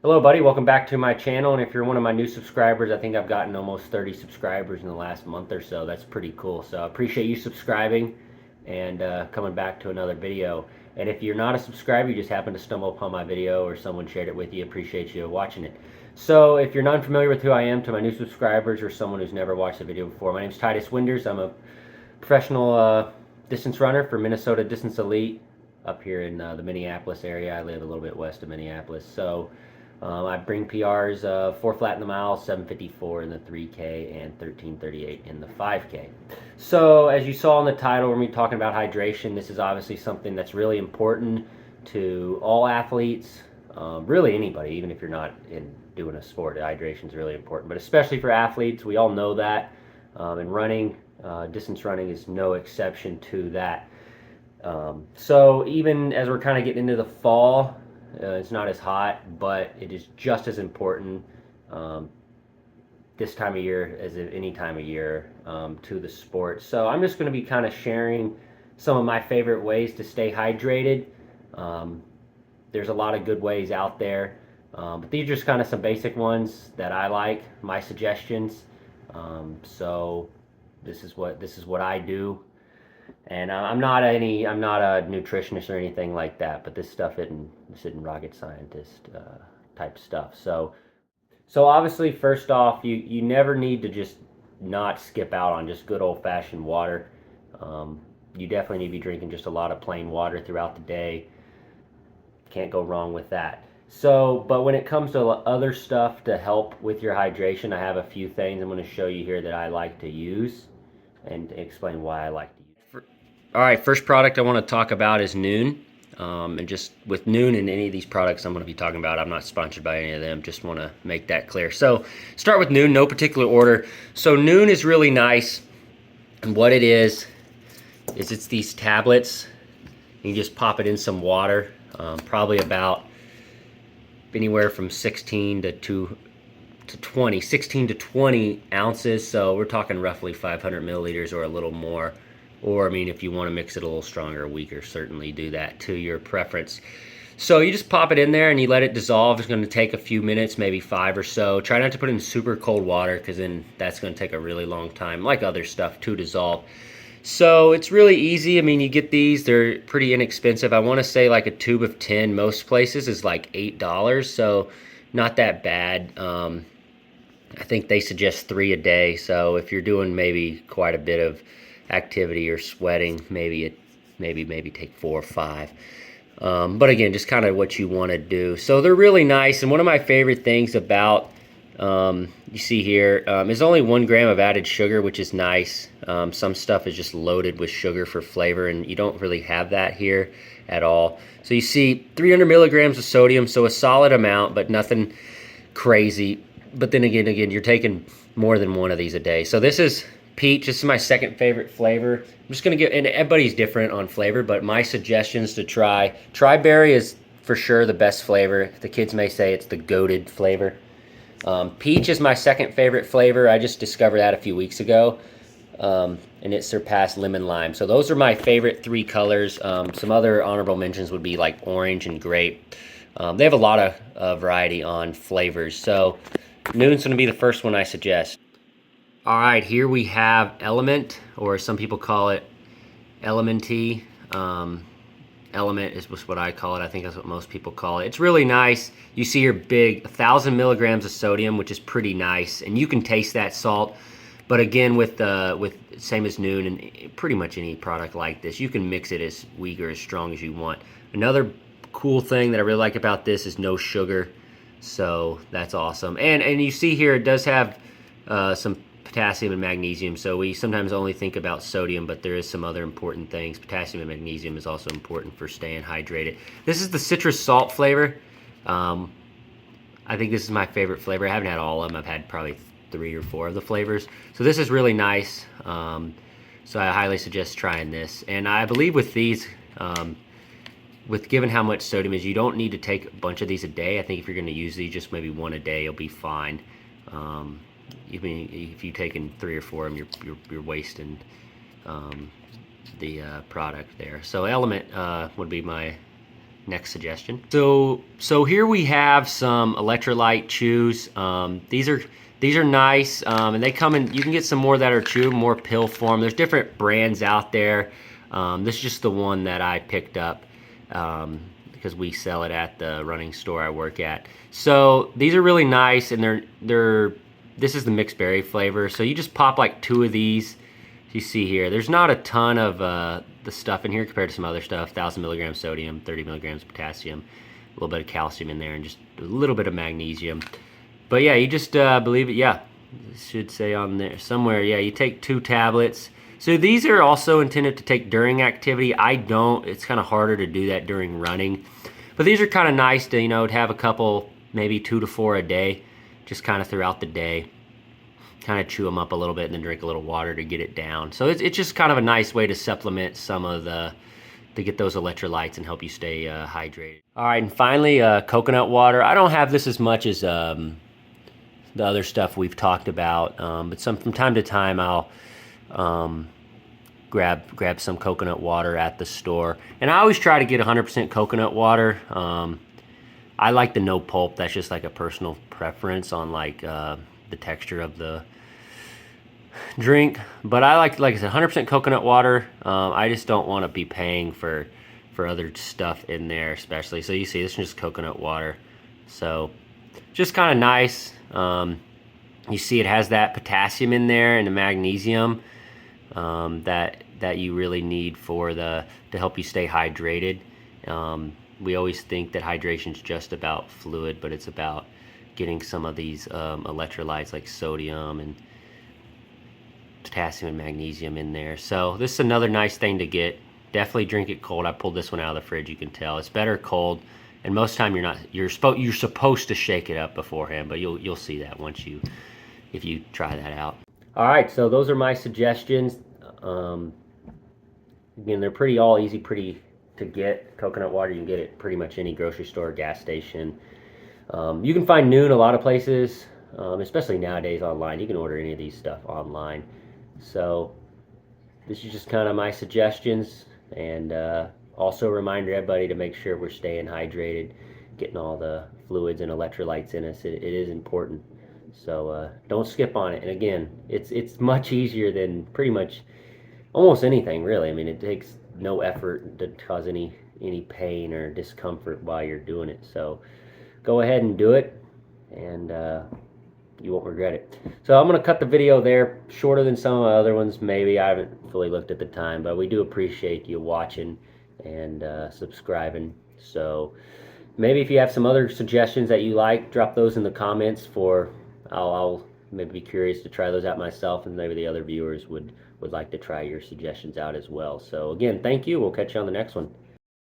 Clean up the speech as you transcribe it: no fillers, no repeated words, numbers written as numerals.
Hello buddy, welcome back to my channel, and if you're one of my new subscribers, I think I've gotten almost 30 subscribers in the last month or so. That's pretty cool. So I appreciate you subscribing and coming back to another video. And if you're not a subscriber, you just happen to stumble upon my video or someone shared it with you, appreciate you watching it. So if you're not familiar with who I am, to my new subscribers or someone who's never watched a video before, my name is Titus Winders. I'm a professional distance runner for Minnesota Distance Elite up here in the Minneapolis area. I live a little bit west of Minneapolis. So I bring PRs 4 flat in the mile, 7:54 in the 3K, and 13:38 in the 5K. So as you saw in the title, we're going to be talking about hydration. This is obviously something that's really important to all athletes, really anybody, even if you're not doing a sport. Hydration is really important, but especially for athletes. We all know that, and running, distance running is no exception to that. So even as we're kind of getting into the fall, it's not as hot, but it is just as important um, this time of year as any time of year to the sport. So I'm just going to be kind of sharing some of my favorite ways to stay hydrated. Um, there's a lot of good ways out there, but these are just kind of some basic ones that I like, my suggestions. So this is what I do. And I'm not a nutritionist or anything like that, but this isn't rocket scientist type stuff. So obviously, first off, you never need to just not skip out on just good old fashioned water. You definitely need to be drinking just a lot of plain water throughout the day. Can't go wrong with that. So, but when it comes to other stuff to help with your hydration, I have a few things I'm going to show you here that I like to use and explain why I like to use. All right, first product I want to talk about is Nuun. And just with Nuun and any of these products I'm going to be talking about, I'm not sponsored by any of them. Just want to make that clear. So start with Nuun, no particular order. So Nuun is really nice. And what it is it's these tablets. You just pop it in some water, probably about anywhere from 16 to 20, 16 to 20 ounces. So we're talking roughly 500 milliliters or a little more. Or, I mean, if you want to mix it a little stronger or weaker, certainly do that to your preference. So you just pop it in there and you let it dissolve. It's going to take a few minutes, maybe 5 or so. Try not to put it in super cold water because then that's going to take a really long time, like other stuff, to dissolve. So it's really easy. I mean, you get these, they're pretty inexpensive. I want to say like a tube of 10, most places is like $8. So not that bad. I think they suggest 3 a day. So if you're doing maybe quite a bit of activity or sweating, maybe take 4 or 5. But again, just kind of what you want to do. So they're really nice. And one of my favorite things about you see here is only 1 gram of added sugar, which is nice. Some stuff is just loaded with sugar for flavor, and you don't really have that here at all. So you see 300 milligrams of sodium, so a solid amount, but nothing crazy. But then again, you're taking more than one of these a day. So this is peach. This is my second favorite flavor. I'm just going to and everybody's different on flavor, but my suggestions to try. Tri-berry is for sure the best flavor. The kids may say it's the goated flavor. Peach is my second favorite flavor. I just discovered that a few weeks ago, and it surpassed lemon lime. So those are my favorite 3 colors. Some other honorable mentions would be like orange and grape. They have a lot of variety on flavors. So Nuun's going to be the first one I suggest. All right, here we have Element, or some people call it Elementy. Element is what I call it. I think that's what most people call it. It's really nice. You see your big 1,000 milligrams of sodium, which is pretty nice, and you can taste that salt. But again, with same as Nuun and pretty much any product like this, you can mix it as weak or as strong as you want. Another cool thing that I really like about this is no sugar, so that's awesome. And you see here it does have some potassium and magnesium. So we sometimes only think about sodium, but there is some other important things. Potassium and magnesium is also important for staying hydrated. This is the citrus salt flavor. I think this is my favorite flavor. I haven't had all of them. I've had probably 3 or 4 of the flavors. So this is really nice. So I highly suggest trying this. And I believe with these, with given how much sodium is, you don't need to take a bunch of these a day. I think if you're going to use these, just maybe 1 a day, you'll be fine. Even if you've taken 3 or 4 of them, you're wasting the product there. So Element would be my next suggestion. So here we have some electrolyte chews. These are nice, and they come in. You can get some more that are chew, more pill form. There's different brands out there. This is just the one that I picked up because we sell it at the running store I work at. So these are really nice, and this is the mixed berry flavor. So you just pop like 2 of these. You see here, there's not a ton of the stuff in here compared to some other stuff. 1,000 milligrams sodium, 30 milligrams potassium, a little bit of calcium in there, and just a little bit of magnesium. But yeah, you just believe it. Yeah, it should say on there somewhere. Yeah, you take 2 tablets. So these are also intended to take during activity. I don't. It's kind of harder to do that during running. But these are kind of nice to, you know, to have a couple, maybe 2 to 4 a day, just kind of throughout the day. Kind of chew them up a little bit and then drink a little water to get it down. So it's just kind of a nice way to supplement some of to get those electrolytes and help you stay hydrated. All right, and finally, coconut water. I don't have this as much as the other stuff we've talked about, but from time to time I'll grab some coconut water at the store. And I always try to get 100% coconut water. I like the no pulp. That's just like a personal preference on like the texture of the drink. But I like I said, 100% coconut water. I just don't want to be paying for other stuff in there, especially. So you see, this is just coconut water. So just kind of nice. You see it has that potassium in there and the magnesium that you really need to help you stay hydrated. We always think that hydration is just about fluid, but it's about getting some of these electrolytes like sodium and potassium and magnesium in there. So this is another nice thing to get. Definitely drink it cold. I pulled this one out of the fridge. You can tell it's better cold. And most time you're supposed to shake it up beforehand, but you'll see that if you try that out. All right, so those are my suggestions. Again, they're pretty to get. Coconut water, you can get it pretty much any grocery store, gas station. You can find Nuun a lot of places, especially nowadays online. You can order any of these stuff online. So this is just kind of my suggestions, and also a reminder everybody to make sure we're staying hydrated, getting all the fluids and electrolytes in us. It is important. So don't skip on it. And again, it's much easier than pretty much almost anything, really. I mean, it takes no effort to cause any pain or discomfort while you're doing it. So go ahead and do it, and you won't regret it. So I'm going to cut the video there, shorter than some of the other ones. Maybe I haven't fully looked at the time, but we do appreciate you watching and subscribing. So maybe if you have some other suggestions that you like, drop those in the comments. I'll maybe be curious to try those out myself, and maybe the other viewers would like to try your suggestions out as well. So again, thank you. We'll catch you on the next one.